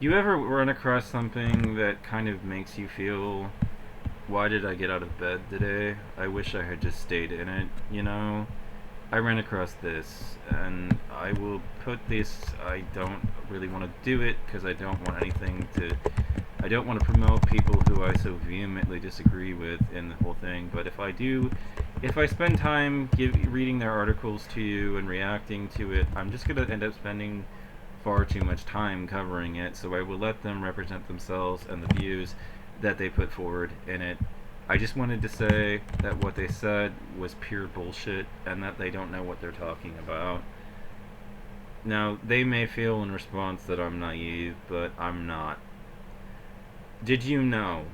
You ever run across something that kind of makes you feel, why did I get out of bed today? I wish I had just stayed in it, you know? I ran across this, and I will put this. I don't really want to do it because I don't want anything to. I don't want to promote people who I so vehemently disagree with in the whole thing, but if I spend time reading their articles to you and reacting to it, I'm just going to end up spending far too much time covering it, so I will let them represent themselves and the views that they put forward in it. I just wanted to say that what they said was pure bullshit and that they don't know what they're talking about. Now, they may feel in response that I'm naive, but I'm not. Did you know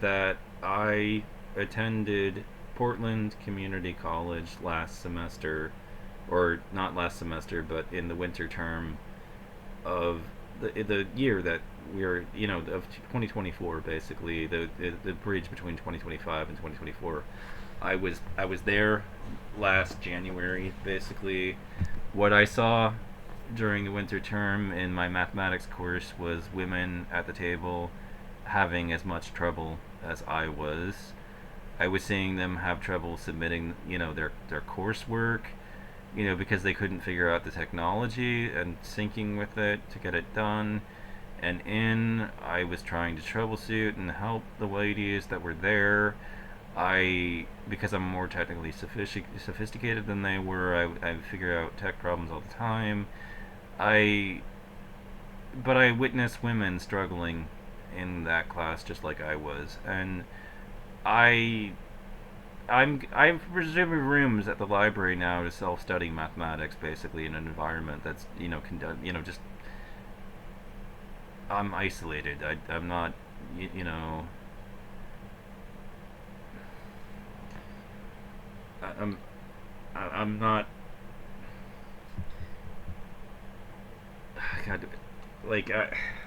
that I attended Portland Community College last semester, or not last semester, but in the winter term of the year that we're of 2024, basically the bridge between 2025 and 2024. I was there last January. Basically, what I saw during the winter term in my mathematics course was women at the table having as much trouble as I was. I was seeing them have trouble submitting, their coursework, because they couldn't figure out the technology and syncing with it to get it done. And I was trying to troubleshoot and help the ladies that were there. Because I'm more technically sophisticated than they were, I figure out tech problems all the time. I, but I witnessed women struggling in that class just like I was, and I I've reserved rooms at the library now to self-study mathematics, basically in an environment that's just I'm isolated. I'm not you, you know I, I'm I'm not. God, like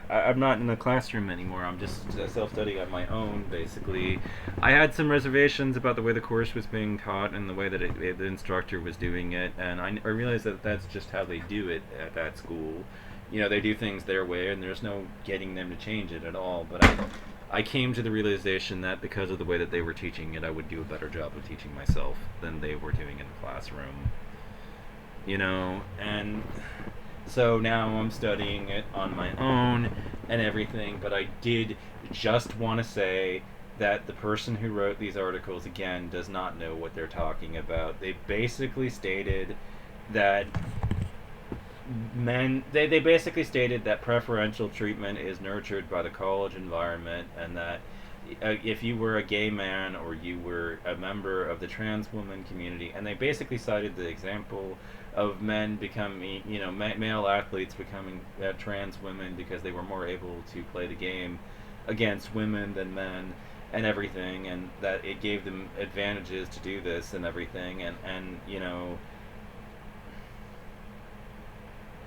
I'm not in the classroom anymore. I'm just self-studying on my own, basically. I had some reservations about the way the course was being taught and the way that the instructor was doing it, and I realized that that's just how they do it at that school. They do things their way, and there's no getting them to change it at all. But I came to the realization that because of the way that they were teaching it, I would do a better job of teaching myself than they were doing in the classroom. And so now I'm studying it on my own and everything, but I did just want to say that the person who wrote these articles, again, does not know what they're talking about. They basically stated that they basically stated that preferential treatment is nurtured by the college environment, and that if you were a gay man or you were a member of the trans woman community, and they basically cited the example of men becoming, male athletes becoming trans women because they were more able to play the game against women than men and everything, and that it gave them advantages to do this and everything, and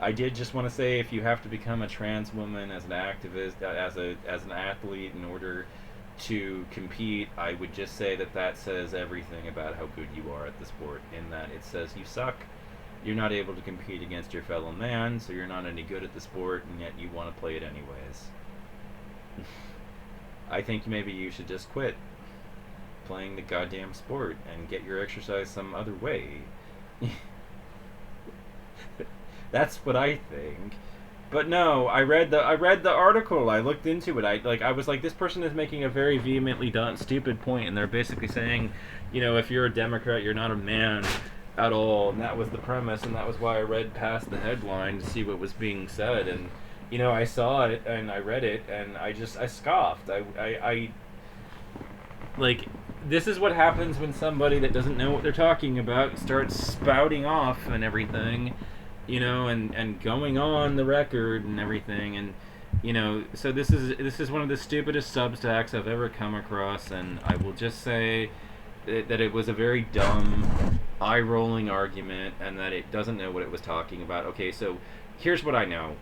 I did just want to say, if you have to become a trans woman as an activist, as an athlete in order to compete, I would just say that that says everything about how good you are at the sport. In that it says you suck, you're not able to compete against your fellow man, so you're not any good at the sport, and yet you want to play it anyways. I think maybe you should just quit playing the goddamn sport and get your exercise some other way. That's what I think. But no, I read the article. I looked into it. I was like, this person is making a very vehemently stupid point, and they're basically saying, if you're a Democrat, you're not a man at all, and that was the premise, and that was why I read past the headline to see what was being said, and I saw it and I read it, and I scoffed. I like, this is what happens when somebody that doesn't know what they're talking about starts spouting off and everything, and going on the record and everything, and so this is one of the stupidest Substacks I've ever come across, and I will just say that it was a very dumb, eye-rolling argument, and that it doesn't know what it was talking about. Okay, so here's what I know: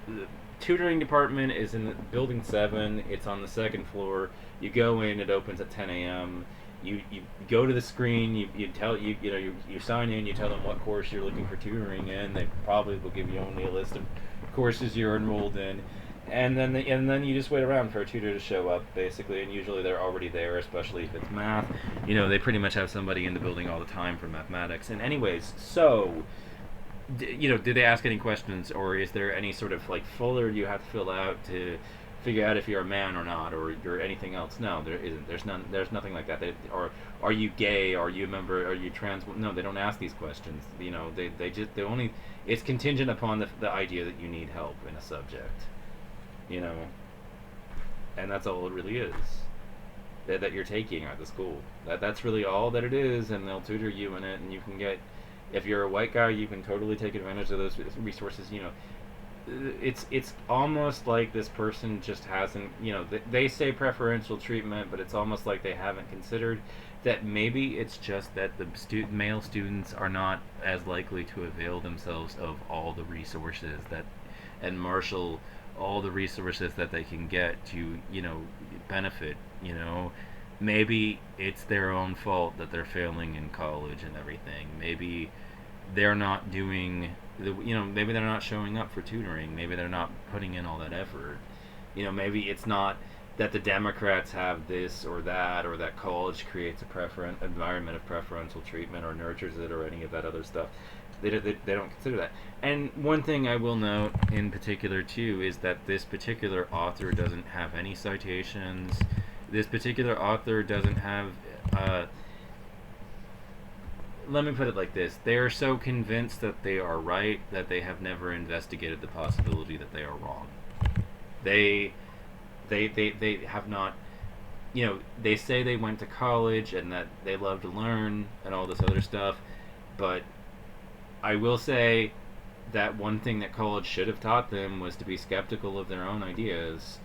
the tutoring department is in building 7. It's on the second floor. You go in, it opens at 10 a.m. You go to the screen, you tell you sign in, you tell them what course you're looking for tutoring in. They probably will give you only a list of courses you're enrolled in. And then you just wait around for a tutor to show up, basically, and usually they're already there, especially if it's math. They pretty much have somebody in the building all the time for mathematics. And anyways, so did they ask any questions, or is there any sort of like folder you have to fill out to figure out if you're a man or not, or you're anything else? No, there isn't. There's none. There's nothing like that. Or are you gay? Are you a member? Are you trans? No, they don't ask these questions. They only. It's contingent upon the idea that you need help in a subject. You know, and that's all it really is. That you're taking at the school. That's really all that it is, and they'll tutor you in it, and you can get. If you're a white guy, you can totally take advantage of those resources. It's almost like this person just hasn't. They say preferential treatment, but it's almost like they haven't considered that maybe it's just that the male students are not as likely to avail themselves of all the resources that and marshal all the resources that they can get to benefit. Maybe it's their own fault that they're failing in college and everything. Maybe they're not doing maybe they're not showing up for tutoring. Maybe they're not putting in all that effort. Maybe it's not that the Democrats have this or that college creates a environment of preferential treatment or nurtures it or any of that other stuff. They don't consider that. And one thing I will note in particular too is that this particular author doesn't have any citations. This particular author doesn't have let me put it like this. They are so convinced that they are right that they have never investigated the possibility that they are wrong. They have not, they say they went to college and that they love to learn and all this other stuff, but I will say that one thing that college should have taught them was to be skeptical of their own ideas,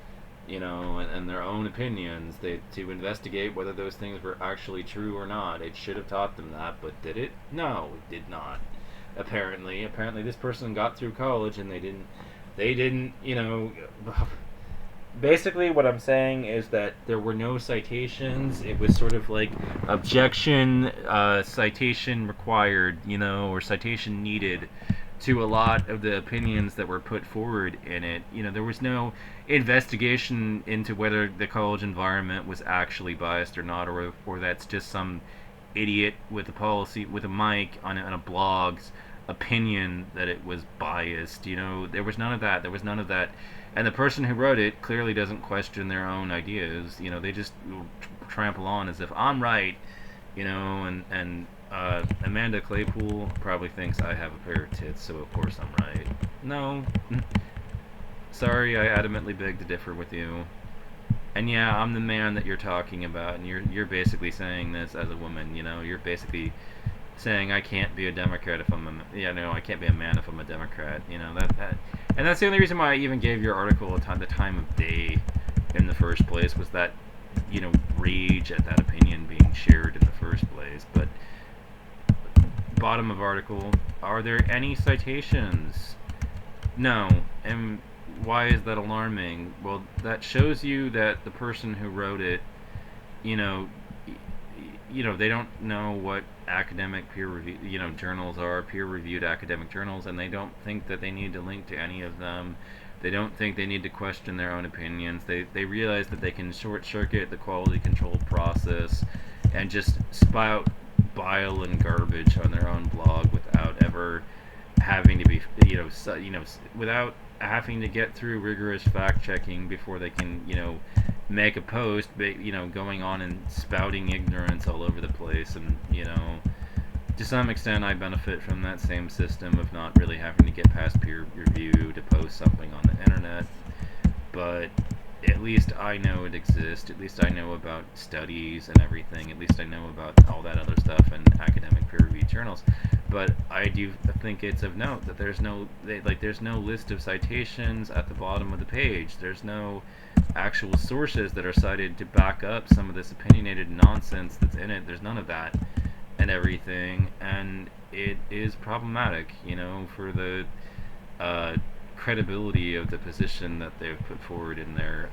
and their own opinions. To investigate whether those things were actually true or not. It should have taught them that, but did it? No, it did not. Apparently, this person got through college and they didn't. Basically, what I'm saying is that there were no citations. It was sort of like objection, citation required, or citation needed to a lot of the opinions that were put forward in it. There was no investigation into whether the college environment was actually biased or not, or that's just some idiot with a mic on a blog's opinion that it was biased. There was none of that. And the person who wrote it clearly doesn't question their own ideas. They just trample on as if I'm right. And Amanda Claypool probably thinks I have a pair of tits, so of course I'm right. No. Sorry, I adamantly beg to differ with you. And yeah, I'm the man that you're talking about, and you're basically saying this as a woman. You're basically saying I can't be a Democrat if I can't be a man if I'm a Democrat. And that's the only reason why I even gave your article the time of day in the first place, was that rage at that opinion being shared in the first place. But bottom of article, are there any citations? No. And why is that alarming? Well, that shows you that the person who wrote it, they don't know what academic peer review, journals are, peer-reviewed academic journals, and they don't think that they need to link to any of them. They don't think they need to question their own opinions. They realize that they can short-circuit the quality control process and just spout bile and garbage on their own blog without ever having to be, without having to get through rigorous fact-checking before they can, make a post, going on and spouting ignorance all over the place. And, to some extent I benefit from that same system of not really having to get past peer review to post something on the internet. But at least I know it exists. At least I know about studies and everything. At least I know about all that other stuff in academic peer-reviewed journals. But I do think it's of note that there's no list of citations at the bottom of the page. There's no actual sources that are cited to back up some of this opinionated nonsense that's in it. There's none of that and everything, and it is problematic, for the credibility of the position that they've put forward in their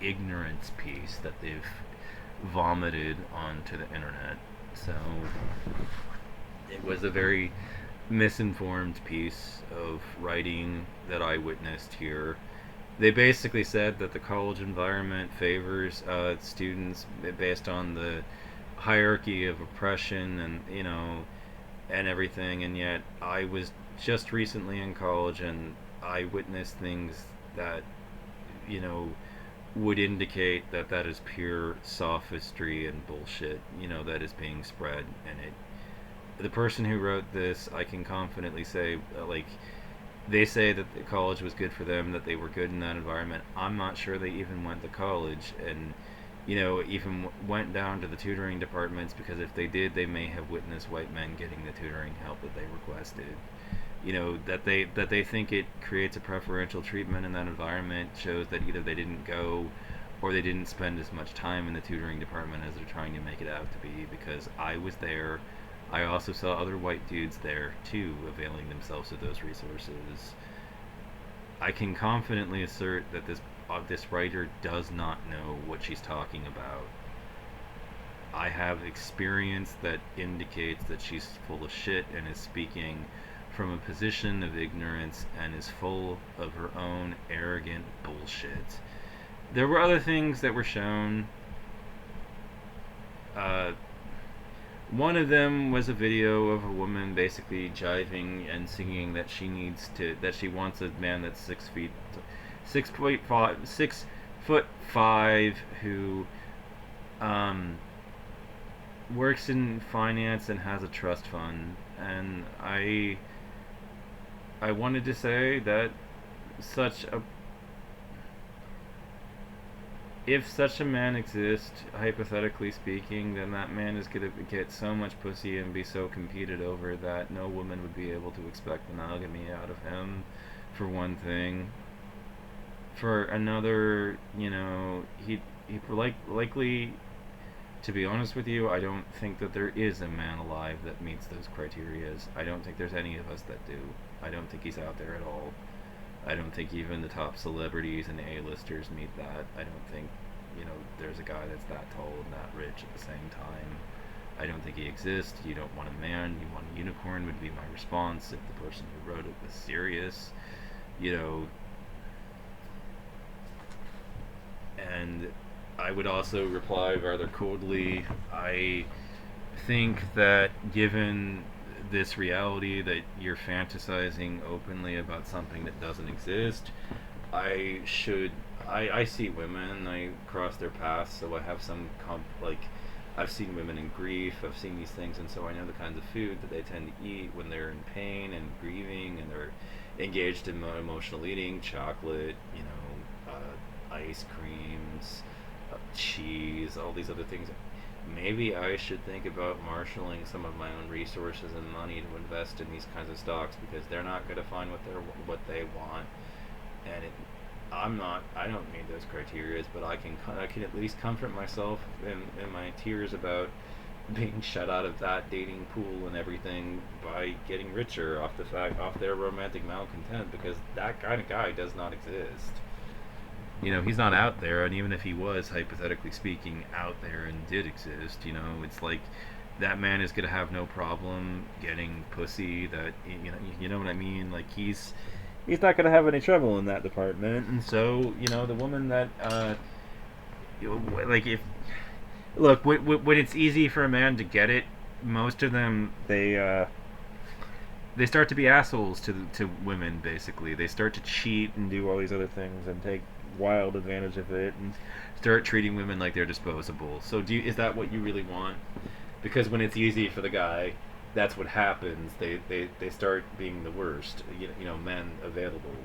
ignorance piece that they've vomited onto the internet. So it was a very misinformed piece of writing that I witnessed here, They basically said that the college environment favors students based on the hierarchy of oppression and and everything. And yet I was just recently in college and I witnessed things that you know would indicate that that is pure sophistry and bullshit, that is being spread. And the person who wrote this, I can confidently say, like, they say that the college was good for them, that they were good in that environment. I'm not sure they even went to college and, even went down to the tutoring departments, because if they did, they may have witnessed white men getting the tutoring help that they requested. That they think it creates a preferential treatment in that environment shows that either they didn't go or they didn't spend as much time in the tutoring department as they're trying to make it out to be, because I was there. I also saw other white dudes there too, availing themselves of those resources. I can confidently assert that this writer does not know what she's talking about. I have experience that indicates that she's full of shit and is speaking from a position of ignorance and is full of her own arrogant bullshit. There were other things that were shown. Uh, One of them was a video of a woman basically jiving and singing that she wants a man that's 6 feet, 6.5, 6'5", who um, works in finance and has a trust fund. And I wanted to say that such a if such a man exists, hypothetically speaking, then that man is going to get so much pussy and be so competed over that no woman would be able to expect monogamy out of him, for one thing. For another, likely, to be honest with you, I don't think that there is a man alive that meets those criterias. I don't think there's any of us that do. I don't think he's out there at all. I don't think even the top celebrities and A-listers meet that. I don't think, there's a guy that's that tall and that rich at the same time. I don't think he exists. You don't want a man, you want a unicorn, would be my response if the person who wrote it was serious. You know, and I would also reply rather coldly. I think that given this reality that you're fantasizing openly about something that doesn't exist, I see women, I cross their paths, so I have some I've seen women in grief, I've seen these things, and so I know the kinds of food that they tend to eat when they're in pain and grieving and they're engaged in emotional eating: chocolate, ice creams, cheese, all these other things. Maybe I should think about marshaling some of my own resources and money to invest in these kinds of stocks, because they're not going to find what they want. And I don't meet those criteria, but I can at least comfort myself in my tears about being shut out of that dating pool and everything by getting richer off their romantic malcontent, because that kind of guy does not exist. He's not out there, and even if he was, hypothetically speaking, out there and did exist, it's like that man is gonna have no problem getting pussy. That you know what I mean? Like he's not gonna have any trouble in that department. And so the woman that like if look when it's easy for a man to get it, most of them they start to be assholes to women. Basically, they start to cheat and do all these other things and take wild advantage of it and start treating women like they're disposable. So is that what you really want? Because when it's easy for the guy, that's what happens. They start being the worst, men available.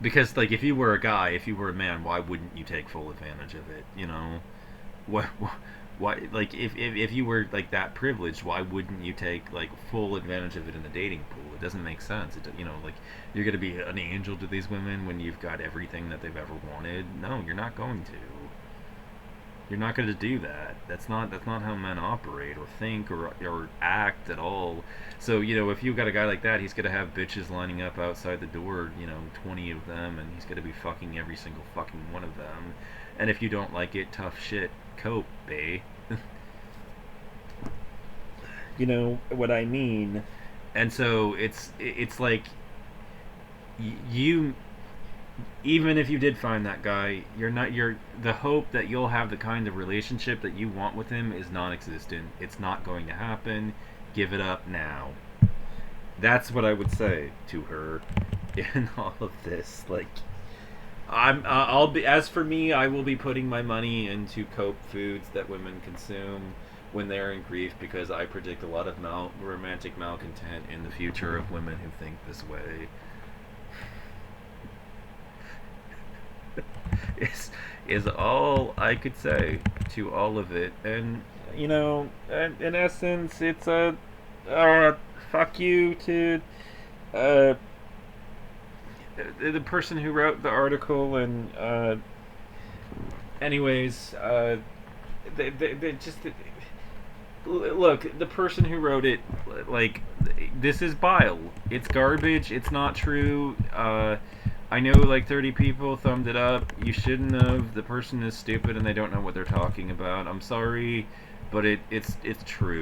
Because like if you were a guy, if you were a man, why wouldn't you take full advantage of it? What why, like if you were like that privileged, why wouldn't you take like full advantage of it in the dating pool? It doesn't make sense. Like you're gonna be an angel to these women when you've got everything that they've ever wanted. No, you're not going to. You're not going to do that. That's not how men operate or think or act at all. So if you've got a guy like that, he's going to have bitches lining up outside the door, 20 of them, and he's going to be fucking every single fucking one of them. And if you don't like it, tough shit, cope, bae. You know what I mean? And so it's like you, even if you did find that guy, you're the hope that you'll have the kind of relationship that you want with him is non-existent. It's not going to happen. Give it up now. That's what I would say to her in all of this. Like, I'll be, as for me, I will be putting my money into cope foods that women consume when they're in grief, because I predict a lot of romantic malcontent in the future of women who think this way. is all I could say to all of it. And in essence, it's a fuck you to uh, the person who wrote the article. And anyways, they just look, the person who wrote it, like, this is bile. It's garbage. It's not true. I know like 30 people thumbed it up. You shouldn't have. The person is stupid and they don't know what they're talking about. I'm sorry, but it's true.